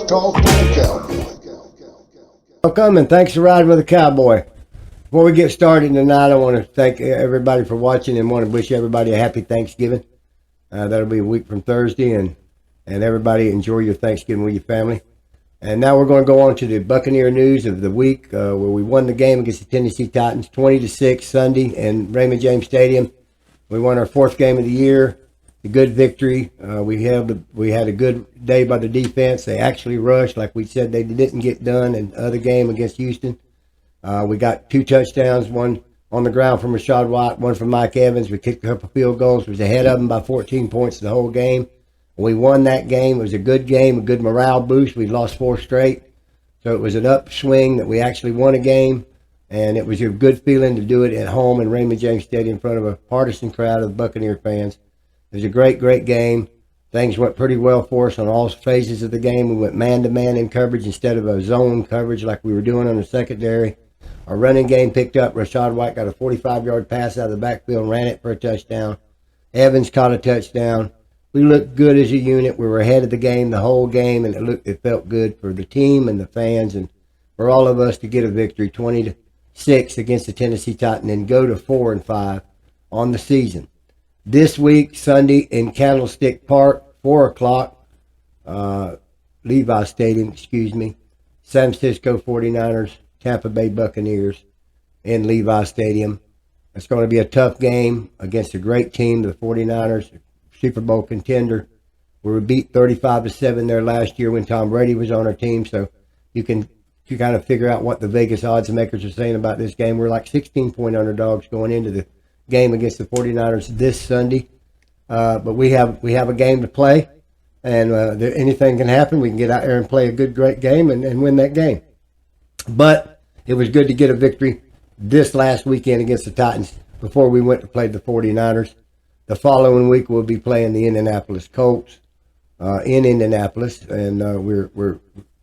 Talk to the Cowboy. Welcome and thanks for riding with the Cowboy. Before we get started tonight, I want to thank everybody for watching and want to wish everybody a happy Thanksgiving. That'll be a week from Thursday, and everybody enjoy your Thanksgiving with your family. And now we're going to go on to the Buccaneer news of the week, where we won the game against the Tennessee Titans 20-6 Sunday in Raymond James Stadium. We won our fourth game of the year. A good victory. We had a good day by the defense. They actually rushed like we said they didn't get done in the other game against Houston. We got 2 touchdowns, one on the ground from Rashad White, one from Mike Evans. We kicked a couple field goals. Was ahead of them by 14 points the whole game. We won that game. It was a good game, a good morale boost. We lost 4 straight. So it was an upswing that we actually won a game. And it was a good feeling to do it at home in Raymond James Stadium in front of a partisan crowd of Buccaneer fans. It was a great, great game. Things went pretty well for us on all phases of the game. We went man-to-man in coverage instead of a zone coverage like we were doing on the secondary. Our running game picked up. Rashad White got a 45-yard pass out of the backfield and ran it for a touchdown. Evans caught a touchdown. We looked good as a unit. We were ahead of the game the whole game, and it felt good for the team and the fans and for all of us to get a victory, 20-6 against the Tennessee Titans, and go to 4-5 on the season. This week, Sunday, in Candlestick Park, 4 o'clock, Levi Stadium, San Francisco 49ers, Tampa Bay Buccaneers in Levi Stadium. It's going to be a tough game against a great team, the 49ers, Super Bowl contender. We were beat 35-7 there last year when Tom Brady was on our team, so you kind of figure out what the Vegas odds makers are saying about this game. We're like 16-point underdogs going into the game against the 49ers this Sunday, but we have a game to play, and anything can happen. We can get out there and play a good, great game and win that game. But it was good to get a victory this last weekend against the Titans before we went to play the 49ers. The following week we'll be playing the Indianapolis Colts in Indianapolis, and we're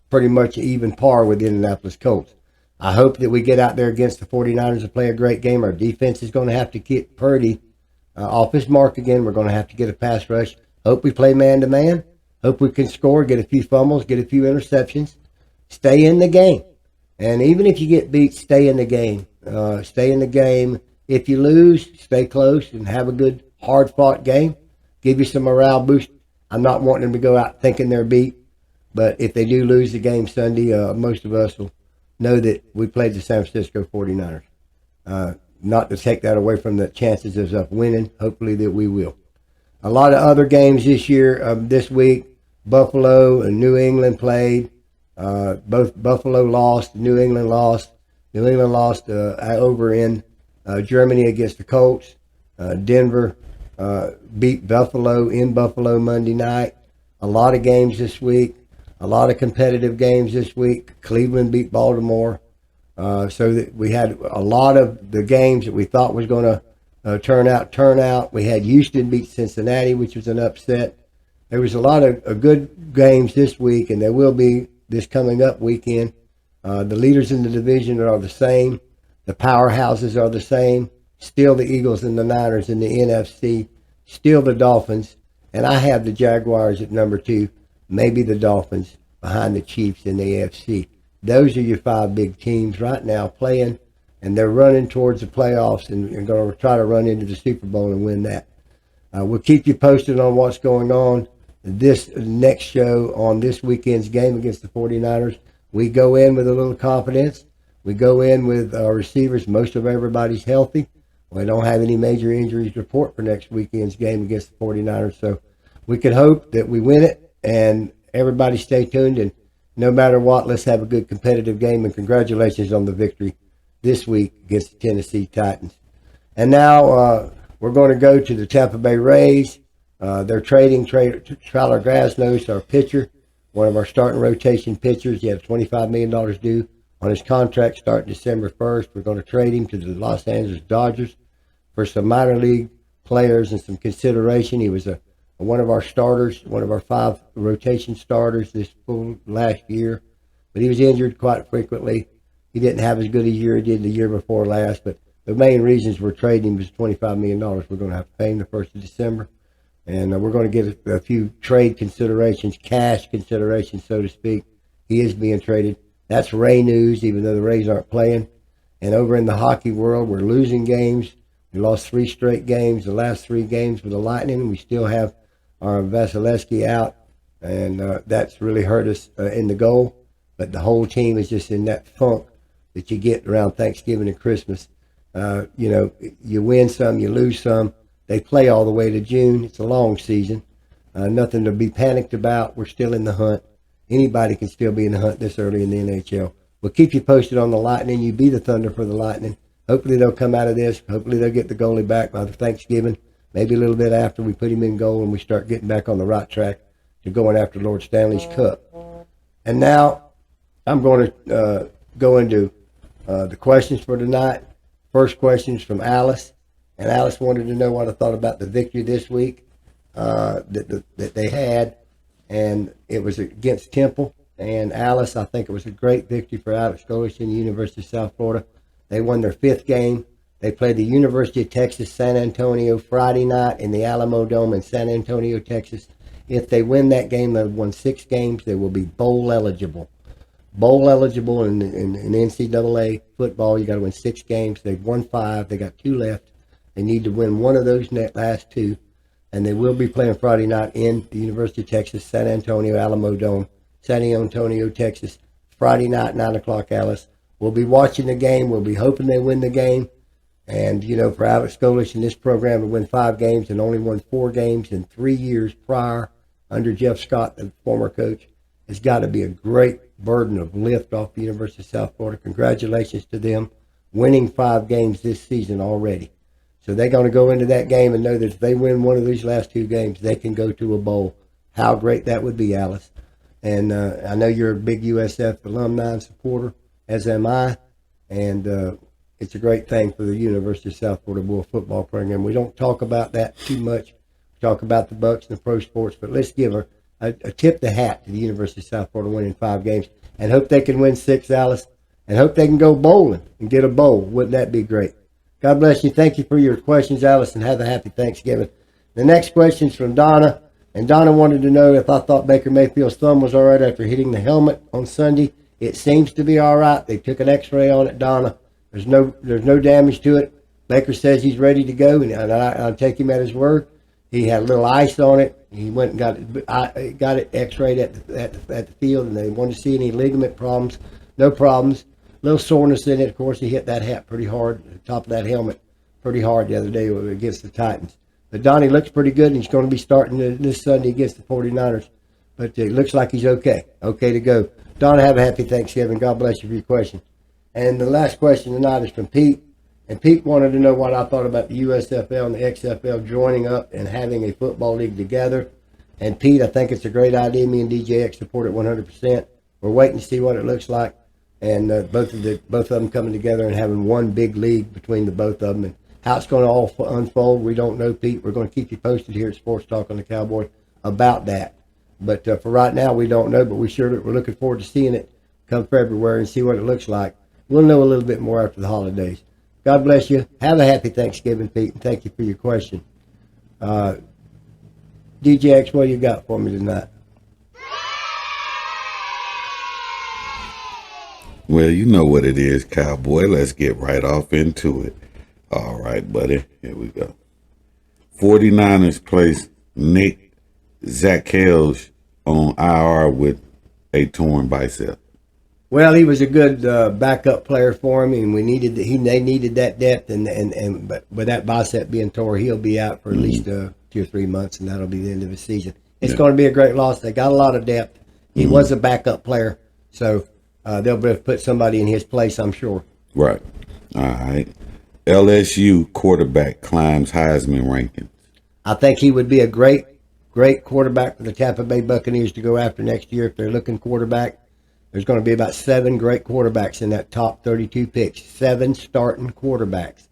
pretty much even par with the Indianapolis Colts. I hope that we get out there against the 49ers and play a great game. Our defense is going to have to get Purdy off his mark again. We're going to have to get a pass rush. Hope we play man-to-man. Hope we can score, get a few fumbles, get a few interceptions. Stay in the game. And even if you get beat, stay in the game. Stay in the game. If you lose, stay close and have a good, hard-fought game. Give you some morale boost. I'm not wanting them to go out thinking they're beat. But if they do lose the game Sunday, most of us will know that we played the San Francisco 49ers. Not to take that away from the chances of us winning. Hopefully that we will. A lot of other games this year, this week. Buffalo and New England played. Both Buffalo lost. New England lost. New England lost over in Germany against the Colts. Denver beat Buffalo in Buffalo Monday night. A lot of games this week. A lot of competitive games this week. Cleveland beat Baltimore. So that we had a lot of the games that we thought was going to turn out. We had Houston beat Cincinnati, which was an upset. There was a lot of good games this week, and there will be this coming up weekend. The leaders in the division are the same. The powerhouses are the same. Still the Eagles and the Niners in the NFC. Still the Dolphins. And I have the Jaguars at number 2. Maybe the Dolphins behind the Chiefs in the AFC. Those are your 5 big teams right now playing, and they're running towards the playoffs and going to try to run into the Super Bowl and win that. We'll keep you posted on what's going on. This next show on this weekend's game against the 49ers, we go in with a little confidence. We go in with our receivers. Most of everybody's healthy. We don't have any major injuries to report for next weekend's game against the 49ers, so we can hope that we win it. And everybody stay tuned, and no matter what, let's have a good competitive game, and congratulations on the victory this week against the Tennessee Titans. And now we're going to go to the Tampa Bay Rays. They're trading Tyler Grasnose, our pitcher, one of our starting rotation pitchers. He has $25 million due on his contract starting December 1st. We're going to trade him to the Los Angeles Dodgers for some minor league players and some consideration. He was one of our starters, one of our 5 rotation starters this full last year, but he was injured quite frequently. He didn't have as good a year he did the year before last, but the main reasons we're trading him was $25 million. We're going to have to pay him the 1st of December, and we're going to get a few trade considerations, cash considerations, so to speak, He is being traded. That's Ray news, even though the Rays aren't playing. And over in the hockey world, we're losing games. We lost 3 straight games. The last 3 games with the Lightning. We still have our Vasilevsky out, and that's really hurt us in the goal. But the whole team is just in that funk that you get around Thanksgiving and Christmas. You win some, you lose some. They play all the way to June. It's a long season. Nothing to be panicked about. We're still in the hunt. Anybody can still be in the hunt this early in the NHL. We'll keep you posted on the Lightning. You be the Thunder for the Lightning. Hopefully they'll come out of this. Hopefully they'll get the goalie back by the Thanksgiving. Maybe a little bit after we put him in goal and we start getting back on the right track to going after Lord Stanley's Cup. And now I'm going to go into the questions for tonight. First question is from Alice. And Alice wanted to know what I thought about the victory this week that they had. And it was against Temple. And Alice, I think it was a great victory for Alex Golich and the University of South Florida. They won their 5th game. They played the University of Texas San Antonio Friday night in the Alamo Dome in San Antonio, Texas. If they win that game, they've won 6 games. They will be bowl eligible. Bowl eligible in NCAA football, you got to win 6 games. They've won 5. They got 2 left. They need to win one of those last 2. And they will be playing Friday night in the University of Texas, San Antonio, Alamo Dome, San Antonio, Texas. Friday night, 9 o'clock, Alice. We'll be watching the game. We'll be hoping they win the game. And, for Alex Golich in this program to win 5 games and only won 4 games in 3 years prior under Jeff Scott, the former coach, has got to be a great burden of lift off the University of South Florida. Congratulations to them winning 5 games this season already. So they're going to go into that game and know that if they win one of these last 2 games, they can go to a bowl. How great that would be, Alice. And I know you're a big USF alumni supporter, as am I. And it's a great thing for the University of South Florida Bull football program. We don't talk about that too much. We talk about the Bucks and the pro sports, but let's give her a tip the hat to the University of South Florida winning 5 games and hope they can win 6, Alice, and hope they can go bowling and get a bowl. Wouldn't that be great? God bless you. Thank you for your questions, Alice, and have a happy Thanksgiving. The next question is from Donna, and Donna wanted to know if I thought Baker Mayfield's thumb was all right after hitting the helmet on Sunday. It seems to be all right. They took an X-ray on it, Donna. There's no damage to it. Baker says he's ready to go, and I'll take him at his word. He had a little ice on it. He went and got it X-rayed at the field, and they wanted to see any ligament problems. No problems. Little soreness in it. Of course, he hit that hat pretty hard, the top of that helmet, pretty hard the other day against the Titans. But Donnie looks pretty good, and he's going to be starting this Sunday against the 49ers. But it looks like he's okay to go. Donna, have a happy Thanksgiving. God bless you for your question. And the last question tonight is from Pete. And Pete wanted to know what I thought about the USFL and the XFL joining up and having a football league together. And Pete, I think it's a great idea. Me and DJX support it 100%. We're waiting to see what it looks like. And both of them coming together and having one big league between the both of them. And how it's going to all unfold, we don't know, Pete. We're going to keep you posted here at Sports Talk on the Cowboy about that. But for right now, we don't know. But we're looking forward to seeing it come February and see what it looks like. We'll know a little bit more after the holidays. God bless you. Have a happy Thanksgiving, Pete, and thank you for your question. DJX, what do you got for me tonight? Well, you know what it is, Cowboy. Let's get right off into it. All right, buddy. Here we go. 49ers placed Nick Zakelj on IR with a torn bicep. Well, he was a good backup player for him, and they needed that depth. But with that bicep being tore, he'll be out for at least 2 or 3 months, and that'll be the end of the season. It's going to be a great loss. They got a lot of depth. He was a backup player, so they'll be able to put somebody in his place, I'm sure. Right. All right. LSU quarterback climbs Heisman rankings. I think he would be a great quarterback for the Tampa Bay Buccaneers to go after next year if they're looking quarterback. There's going to be about 7 great quarterbacks in that top 32 picks, 7 starting quarterbacks.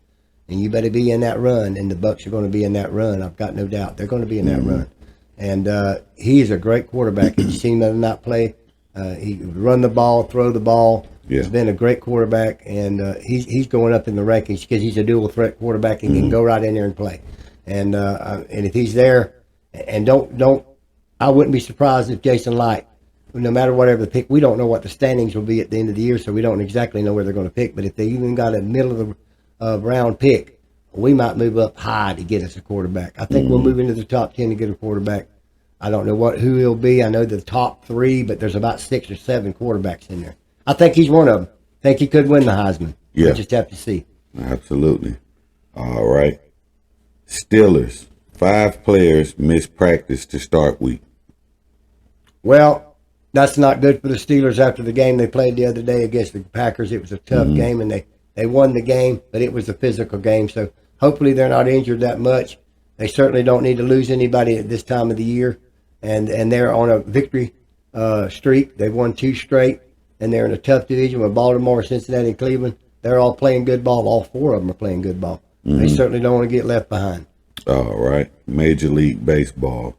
And you better be in that run, and the Bucs are going to be in that run. I've got no doubt. They're going to be in that run. And he's a great quarterback. You've seen him not play. He run the ball, throw the ball. Yeah. He's been a great quarterback, and he's going up in the rankings because he's a dual threat quarterback and can go right in there and play. And if he's there, and I wouldn't be surprised if Jason Light no matter whatever the pick, we don't know what the standings will be at the end of the year, so we don't exactly know where they're going to pick. But if they even got a middle of the round pick, we might move up high to get us a quarterback. I think we'll move into the top 10 to get a quarterback. I don't know who he'll be. I know the top 3, but there's about 6 or 7 quarterbacks in there. I think he's one of them. I think he could win the Heisman. Yeah. We'll just have to see. Absolutely. All right. Steelers. 5 players missed practice to start week. Well, that's not good for the Steelers after the game they played the other day against the Packers. It was a tough game, and they won the game, but it was a physical game. So hopefully they're not injured that much. They certainly don't need to lose anybody at this time of the year. And they're on a victory streak. They've won 2 straight, and they're in a tough division with Baltimore, Cincinnati, and Cleveland. They're all playing good ball. All 4 of them are playing good ball. They certainly don't want to get left behind. All right. Major League Baseball.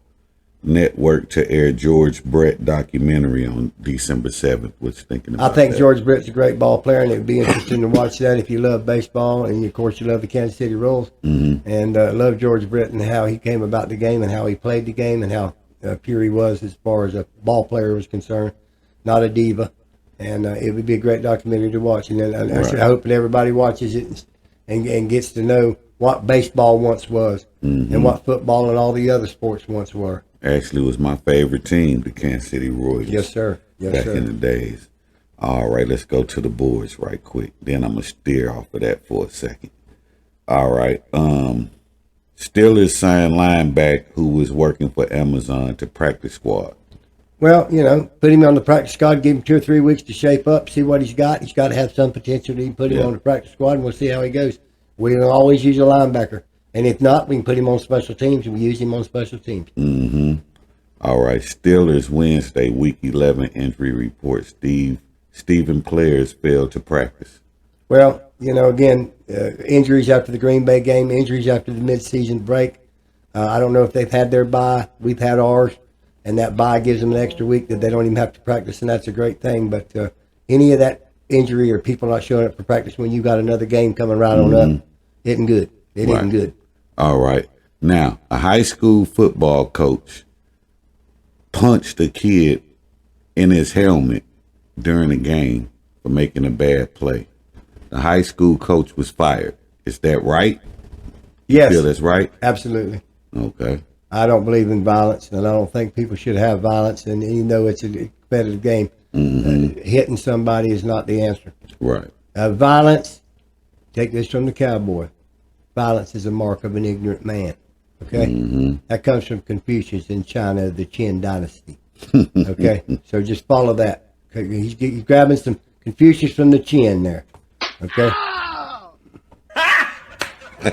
Network to air George Brett documentary on December 7th. What you thinking about I think that? George Brett's a great ball player, and it would be interesting to watch that if you love baseball, and of course you love the Kansas City Royals. And love George Brett and how he came about the game and how he played the game and how pure he was as far as a ball player was concerned, not a diva. And it would be a great documentary to watch. And then I hope that everybody watches it and gets to know what baseball once was and what football and all the other sports once were. Actually was my favorite team, the Kansas City Royals. Yes, sir. Yes, back sir. in the days. All right, let's go to the boards right quick. Then I'm going to steer off of that for a second. All right. Steelers signed linebacker who was working for Amazon to practice squad. Well, put him on the practice squad, give him 2 or 3 weeks to shape up, see what he's got. He's got to have some potential to put him on the practice squad, and we'll see how he goes. We'll always use a linebacker. And if not, we can put him on special teams, and we use him on special teams. All right, Steelers Wednesday, Week 11 injury report. Stephen Players failed to practice. Well, again, injuries after the Green Bay game, injuries after the midseason break. I don't know if they've had their bye. We've had ours, and that bye gives them an extra week that they don't even have to practice, and that's a great thing. But any of that injury or people not showing up for practice when you got another game coming right on up, isn't good. It isn't good. All right. Now, a high school football coach punched a kid in his helmet during a game for making a bad play. The high school coach was fired. Is that right? Yes. You feel that's right? Absolutely. Okay. I don't believe in violence, and I don't think people should have violence. And even though it's a competitive game, hitting somebody is not the answer. Right. Violence, take this from the cowboy, violence is a mark of an ignorant man. Okay? That comes from Confucius in China, the Qin dynasty. Okay? So just follow that. Okay? He's grabbing some Confucius from the Qin there. Okay?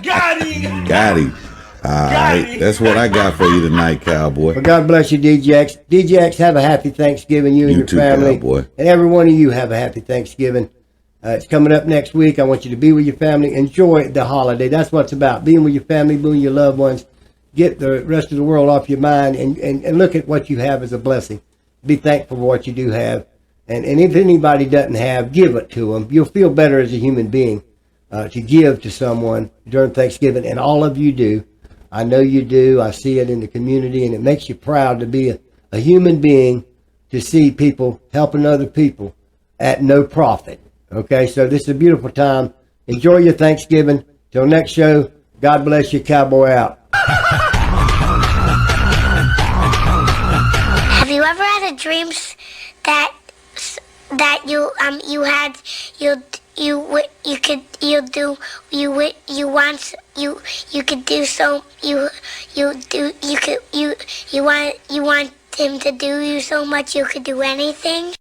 Got him! Got him. All right. That's what I got for you tonight, cowboy. Well, God bless you, DJX. DJX, have a happy Thanksgiving, you and your too, family. cowboy. And every one of you have a happy Thanksgiving. It's coming up next week. I want you to be with your family. Enjoy the holiday. That's what it's about, being with your family, being with your loved ones. Get the rest of the world off your mind and look at what you have as a blessing. Be thankful for what you do have. And if anybody doesn't have, give it to them. You'll feel better as a human being to give to someone during Thanksgiving. And all of you do. I know you do. I see it in the community, and it makes you proud to be a human being, to see people helping other people at no profit. Okay, so this is a beautiful time. Enjoy your Thanksgiving. Till next show, God bless you. Cowboy out. Have you ever had a dream that you want him to do you so much you could do anything?